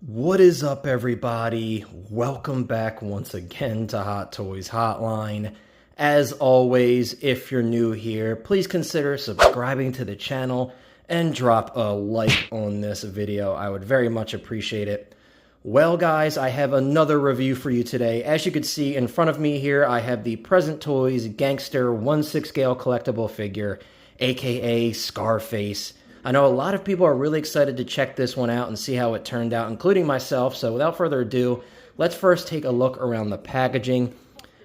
What is up, everybody? Welcome back once again to Hot Toys Hotline. As always, if you're new here, please consider subscribing to the channel and drop a like on this video. I would very much appreciate it. Well, guys, I have another review for you today. As you can see in front of me here, I have the Present Toys Gangster 1/6 scale collectible figure, aka Scarface. I know a lot of people are really excited to check this one out and see how it turned out, including myself. So without further ado, let's first take a look around the packaging.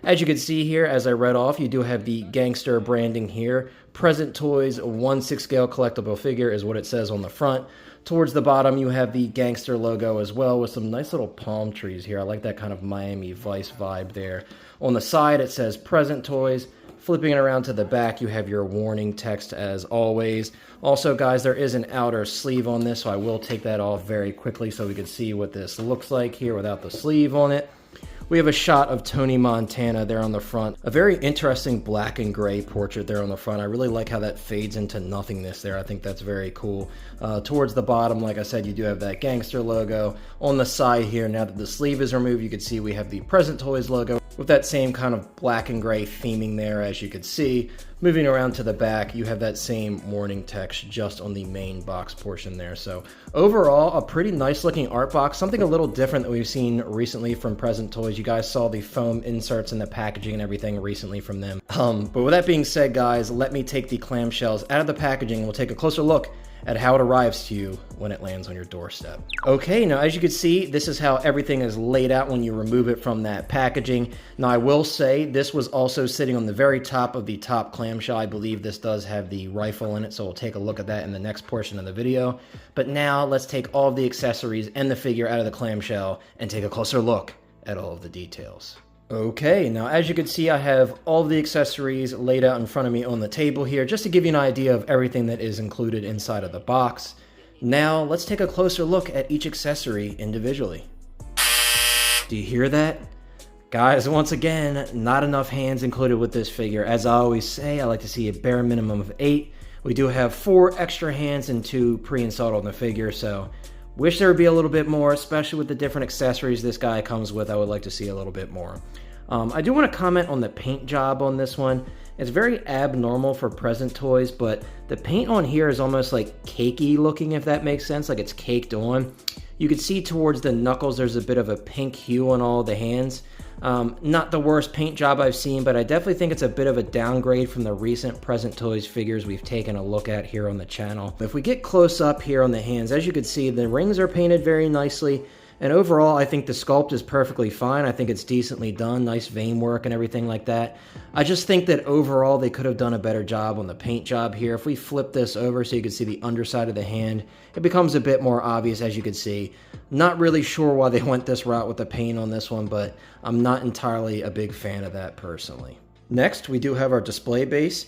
As you can see here, as I read off, you do have the Gangster branding here. Present Toys 1/6 scale collectible figure is what it says on the front. Towards the bottom, you have the Gangster logo as well with some nice little palm trees here. I like that kind of Miami Vice vibe there. On the side, it says Present Toys. Flipping it around to the back, you have your warning text as always. Also, guys, there is an outer sleeve on this, so I will take that off very quickly so we can see what this looks like here without the sleeve on it. We have a shot of Tony Montana there on the front. A very interesting black and gray portrait there on the front. I really like how that fades into nothingness there. I think that's very cool. Towards the bottom, like I said, you do have that Gangster logo. On the side here, now that the sleeve is removed, you can see we have the Present Toys logo with that same kind of black and gray theming there, as you can see. Moving around to the back, you have that same warning text just on the main box portion there. So overall, a pretty nice looking art box, something a little different that we've seen recently from Present Toys. You guys saw the foam inserts in the packaging and everything recently from them. But with that being said, guys, let me take the clamshells out of the packaging and we'll take a closer look at how it arrives to you when it lands on your doorstep. Okay, now as you can see, this is how everything is laid out when you remove it from that packaging. Now I will say this was also sitting on the very top of the top clamshell. I believe this does have the rifle in it, so we'll take a look at that in the next portion of the video. But now let's take all of the accessories and the figure out of the clamshell and take a closer look at all of the details. Okay, now as you can see, I have all the accessories laid out in front of me on the table here, just to give you an idea of everything that is included inside of the box. Now, let's take a closer look at each accessory individually. Do you hear that? Guys, once again, not enough hands included with this figure. As I always say, I like to see a bare minimum of 8. We do have 4 extra hands and 2 pre-installed on the figure, so wish there would be a little bit more, especially with the different accessories this guy comes with. I would like to see a little bit more. I do want to comment on the paint job on this one. It's very abnormal for Present Toys, but the paint on here is almost like cakey looking, if that makes sense, like it's caked on. You can see towards the knuckles there's a bit of a pink hue on all the hands. Not the worst paint job I've seen, but I definitely think it's a bit of a downgrade from the recent Present Toys figures we've taken a look at here on the channel. If we get close up here on the hands, as you can see, the rings are painted very nicely. And overall, I think the sculpt is perfectly fine. I think it's decently done, nice vein work and everything like that. I just think that overall, they could have done a better job on the paint job here. If we flip this over so you can see the underside of the hand, it becomes a bit more obvious, as you can see. Not really sure why they went this route with the paint on this one, but I'm not entirely a big fan of that personally. Next, we do have our display base.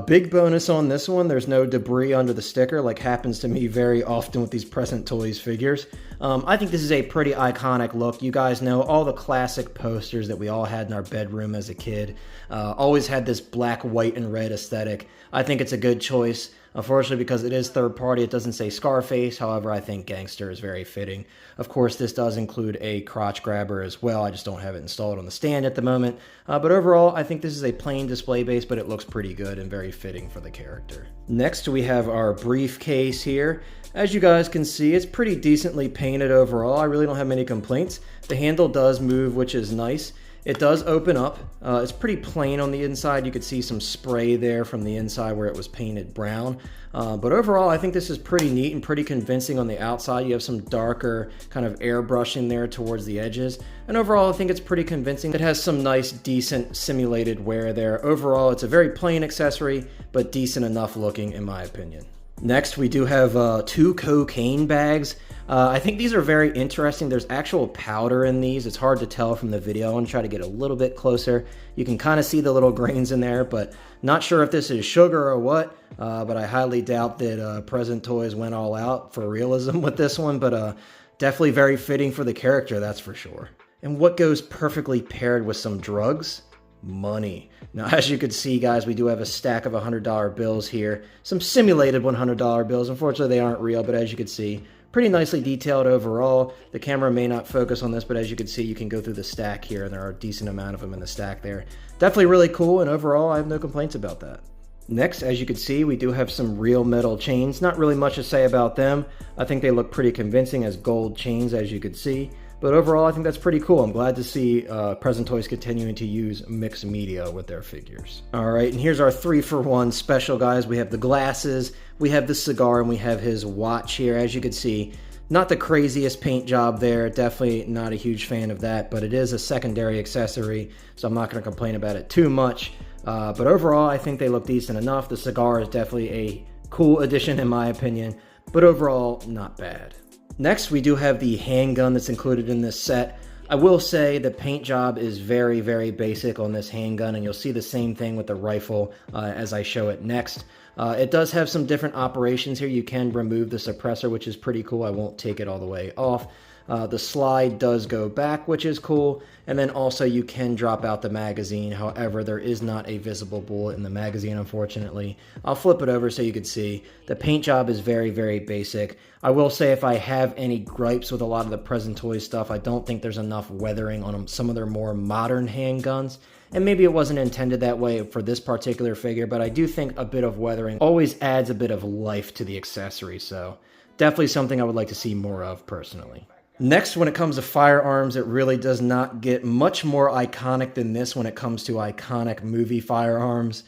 Big bonus on this one, there's no debris under the sticker like happens to me very often with these Present Toys figures. I think this is a pretty iconic look. You guys know all the classic posters that we all had in our bedroom as a kid. Always had this black, white, and red aesthetic. I think it's a good choice. Unfortunately, because it is third party, it doesn't say Scarface. However, I think Gangster is very fitting. Of course, this does include a crotch grabber as well. I just don't have it installed on the stand at the moment. But overall, I think this is a plain display base, but it looks pretty good and very fitting for the character. Next, we have our briefcase here. As you guys can see, it's pretty decently painted overall. I really don't have many complaints. The handle does move, which is nice. It does open up. It's pretty plain on the inside. You could see some spray there from the inside where it was painted brown. But overall, I think this is pretty neat and pretty convincing on the outside. You have some darker kind of airbrushing there towards the edges. And overall, I think it's pretty convincing. It has some nice, decent simulated wear there. Overall, it's a very plain accessory, but decent enough looking in my opinion. Next, we do have 2 cocaine bags. I think these are very interesting. There's actual powder in these. It's hard to tell from the video. I want to try to get a little bit closer. You can kind of see the little grains in there, but not sure if this is sugar or what. But I highly doubt that Present Toys went all out for realism with this one, but definitely very fitting for the character, that's for sure. And what goes perfectly paired with some drugs? Money. Now, as you can see, guys, we do have a stack of $100 bills here. Some simulated $100 bills. Unfortunately, they aren't real, but as you can see, Pretty nicely detailed overall. The camera may not focus on this, but as you can see, you can go through the stack here, and there are a decent amount of them in the stack there. Definitely really cool, and overall, I have no complaints about that. Next, as you can see, we do have some real metal chains. Not really much to say about them. I think they look pretty convincing as gold chains, as you can see. But overall, I think that's pretty cool. I'm glad to see Present Toys continuing to use mixed media with their figures. All right, and here's our 3-for-1 special, guys. We have the glasses, we have the cigar, and we have his watch here. As you can see, not the craziest paint job there. Definitely not a huge fan of that, but it is a secondary accessory, so I'm not going to complain about it too much. But overall, I think they look decent enough. The cigar is definitely a cool addition in my opinion, but overall, not bad. Next, we do have the handgun that's included in this set. I will say the paint job is very, very basic on this handgun, and you'll see the same thing with the rifle as I show it next. It does have some different operations here. You can remove the suppressor, which is pretty cool. I won't take it all the way off. The slide does go back, which is cool, and then also you can drop out the magazine. However, there is not a visible bullet in the magazine, unfortunately. I'll flip it over so you can see. The paint job is very, very basic. I will say if I have any gripes with a lot of the Present Toys stuff, I don't think there's enough weathering on some of their more modern handguns. And maybe it wasn't intended that way for this particular figure, but I do think a bit of weathering always adds a bit of life to the accessory, so definitely something I would like to see more of personally. Next, when it comes to firearms, it really does not get much more iconic than this when it comes to iconic movie firearms.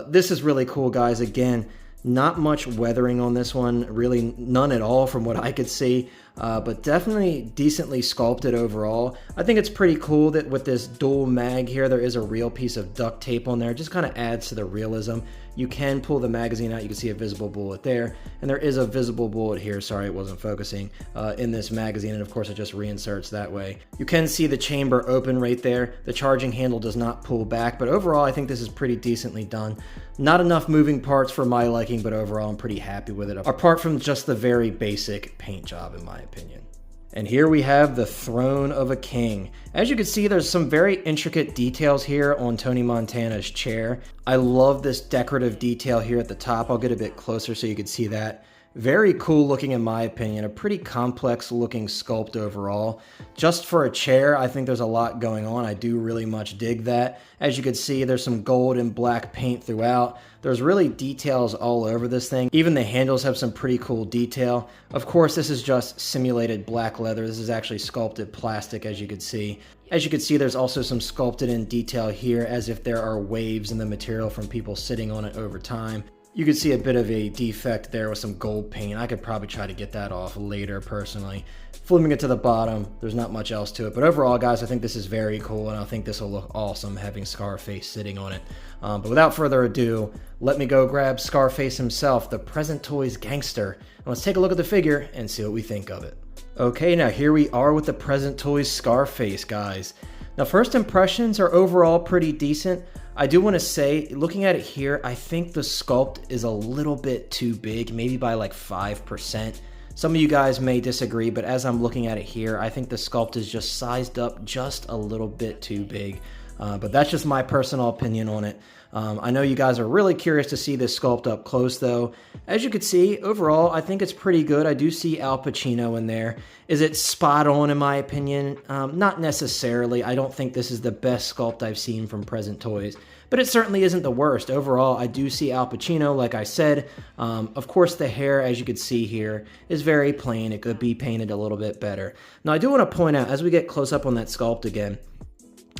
This is really cool, guys. Again, not much weathering on this one, really none at all from what I could see, but definitely decently sculpted overall. I think it's pretty cool that with this dual mag here, there is a real piece of duct tape on there. It just kind of adds to the realism. You can pull the magazine out, you can see a visible bullet there, and there is a visible bullet here, sorry it wasn't focusing, in this magazine, and of course it just reinserts that way. You can see the chamber open right there. The charging handle does not pull back, but overall I think this is pretty decently done. Not enough moving parts for my liking, but overall I'm pretty happy with it, apart from just the very basic paint job in my opinion. And here we have the Throne of a King. As you can see, there's some very intricate details here on Tony Montana's chair. I love this decorative detail here at the top. I'll get a bit closer so you can see that. Very cool looking in my opinion, a pretty complex looking sculpt overall. Just for a chair, I think there's a lot going on. I do really much dig that. As you can see, there's some gold and black paint throughout. There's really details all over this thing. Even the handles have some pretty cool detail. Of course, this is just simulated black leather. This is actually sculpted plastic, as you can see. As you can see, there's also some sculpted in detail here as if there are waves in the material from people sitting on it over time. You can see a bit of a defect there with some gold paint. I could probably try to get that off later personally. Flipping it to the bottom, there's not much else to it. But overall, guys, I think this is very cool, and I think this will look awesome having Scarface sitting on it. But without further ado, let me go grab Scarface himself, the Present Toys Gangster. And let's take a look at the figure and see what we think of it. Okay, now here we are with the Present Toys Scarface, guys. Now, first impressions are overall pretty decent. I do want to say, looking at it here, I think the sculpt is a little bit too big, maybe by like 5%. Some of you guys may disagree, but as I'm looking at it here, I think the sculpt is just sized up just a little bit too big. But that's just my personal opinion on it. I know you guys are really curious to see this sculpt up close though. As you can see, overall, I think it's pretty good. I do see Al Pacino in there. Is it spot on in my opinion? Not necessarily. I don't think this is the best sculpt I've seen from Present Toys, but it certainly isn't the worst. Overall, I do see Al Pacino, like I said. Of course, the hair, as you can see here, is very plain. It could be painted a little bit better. Now, I do want to point out, as we get close up on that sculpt again,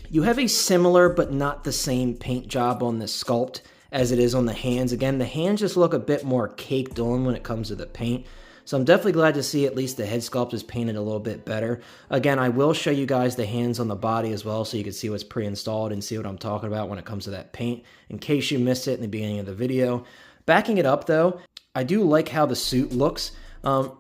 you have a similar but not the same paint job on this sculpt as it is on the hands. Again, the hands just look a bit more caked on when it comes to the paint. So I'm definitely glad to see at least the head sculpt is painted a little bit better. Again, I will show you guys the hands on the body as well so you can see what's pre-installed and see what I'm talking about when it comes to that paint, in case you missed it in the beginning of the video. Backing it up though, I do like how the suit looks.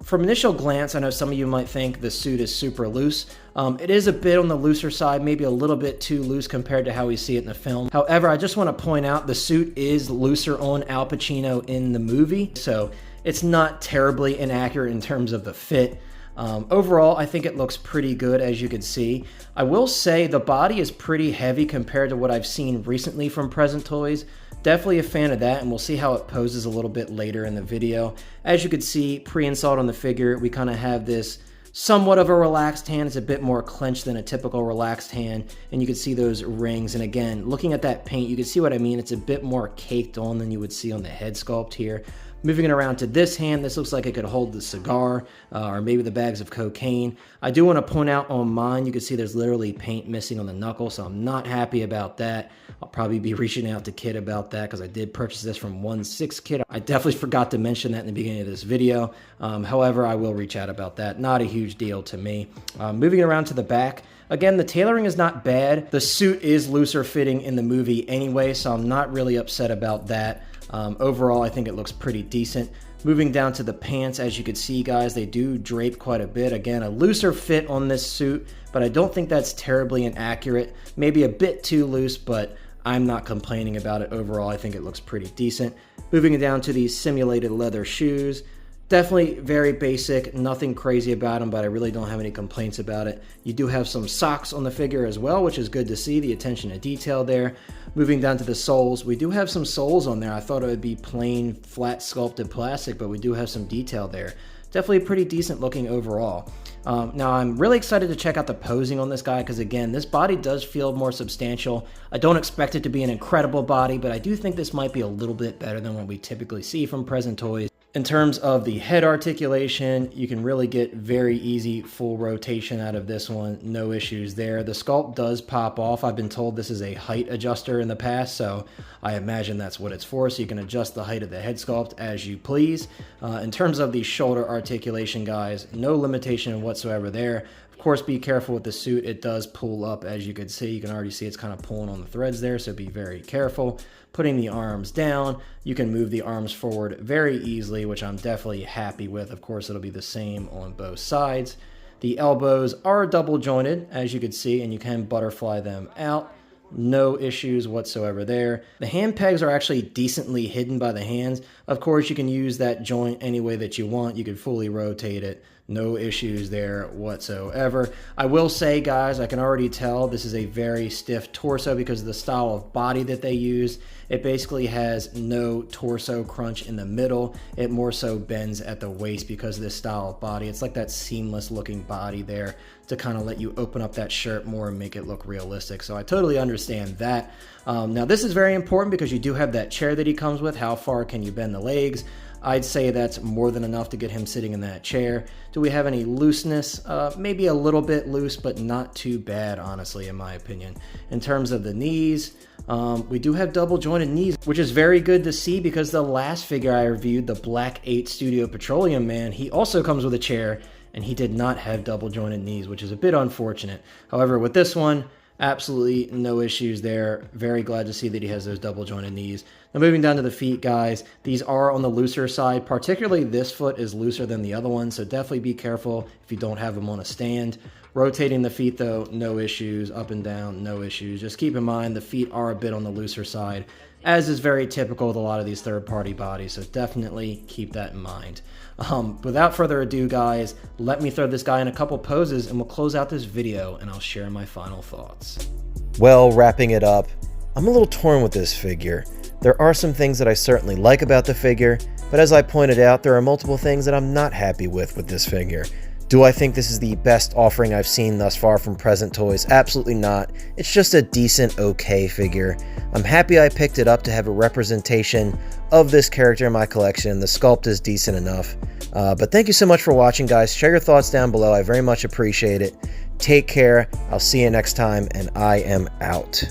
From initial glance, I know some of you might think the suit is super loose. It is a bit on the looser side, maybe a little bit too loose compared to how we see it in the film. However, I just want to point out the suit is looser on Al Pacino in the movie, so it's not terribly inaccurate in terms of the fit. Overall, I think it looks pretty good, as you can see. I will say the body is pretty heavy compared to what I've seen recently from Present Toys. Definitely a fan of that, and we'll see how it poses a little bit later in the video. As you can see, pre-installed on the figure, we kind of have this somewhat of a relaxed hand. It's a bit more clenched than a typical relaxed hand, and you can see those rings. And again, looking at that paint, you can see what I mean. It's a bit more caked on than you would see on the head sculpt here. Moving it around to this hand, this looks like it could hold the cigar or maybe the bags of cocaine. I do want to point out on mine, you can see there's literally paint missing on the knuckle, so I'm not happy about that. I'll probably be reaching out to Kit about that because I did purchase this from 1/6 Kit. I definitely forgot to mention that in the beginning of this video. However, I will reach out about that. Not a huge deal to me. Moving around to the back, again, the tailoring is not bad. The suit is looser fitting in the movie anyway, so I'm not really upset about that. Overall, I think it looks pretty decent. Moving down to the pants, as you can see, guys, they do drape quite a bit. Again, a looser fit on this suit, but I don't think that's terribly inaccurate. Maybe a bit too loose, but I'm not complaining about it. Overall, I think it looks pretty decent. Moving down to these simulated leather shoes. Definitely very basic, nothing crazy about them, but I really don't have any complaints about it. You do have some socks on the figure as well, which is good to see, the attention to detail there. Moving down to the soles, we do have some soles on there. I thought it would be plain, flat sculpted plastic, but we do have some detail there. Definitely pretty decent looking overall. Now, I'm really excited to check out the posing on this guy because, again, this body does feel more substantial. I don't expect it to be an incredible body, but I do think this might be a little bit better than what we typically see from Present Toys. In terms of the head articulation, you can really get very easy full rotation out of this one. No issues there. The sculpt does pop off. I've been told this is a height adjuster in the past, so I imagine that's what it's for. So you can adjust the height of the head sculpt as you please. In terms of the shoulder articulation, guys, no limitation whatsoever there. Of course, be careful with the suit. It does pull up, as you can see. You can already see it's kind of pulling on the threads there, so be very careful. Putting the arms down, you can move the arms forward very easily, which I'm definitely happy with. Of course, it'll be the same on both sides. The elbows are double jointed, as you can see, and you can butterfly them out. No issues whatsoever there. The hand pegs are actually decently hidden by the hands. Of course, you can use that joint any way that you want. You can fully rotate it. No issues there whatsoever. I will say, guys, I can already tell this is a very stiff torso because of the style of body that they use. It basically has no torso crunch in the middle. It more so bends at the waist because of this style of body. It's like that seamless looking body there to kind of let you open up that shirt more and make it look realistic. So I totally understand that. Now this is very important because you do have that chair that he comes with. How far can you bend the legs? I'd say that's more than enough to get him sitting in that chair. Do we have any looseness? Maybe a little bit loose, but not too bad, honestly, in my opinion. In terms of the knees, we do have double jointed knees, which is very good to see because the last figure I reviewed, the Black 8 Studio Petroleum Man, he also comes with a chair and he did not have double jointed knees, which is a bit unfortunate. However, with this one, absolutely no issues there. Very glad to see that he has those double jointed knees. Now moving down to the feet, guys, these are on the looser side. Particularly this foot is looser than the other one, so definitely be careful if you don't have them on a stand. Rotating the feet though, no issues. Up and down, no issues. Just keep in mind the feet are a bit on the looser side, as is very typical with a lot of these third-party bodies, so definitely keep that in mind. Without further ado, guys, let me throw this guy in a couple poses and we'll close out this video and I'll share my final thoughts. Well, wrapping it up, I'm a little torn with this figure. There are some things that I certainly like about the figure, but as I pointed out, there are multiple things that I'm not happy with this figure. Do I think this is the best offering I've seen thus far from Present Toys? Absolutely not. It's just a decent, okay figure. I'm happy I picked it up to have a representation of this character in my collection. The sculpt is decent enough. But thank you so much for watching, guys. Share your thoughts down below. I very much appreciate it. Take care. I'll see you next time, and I am out.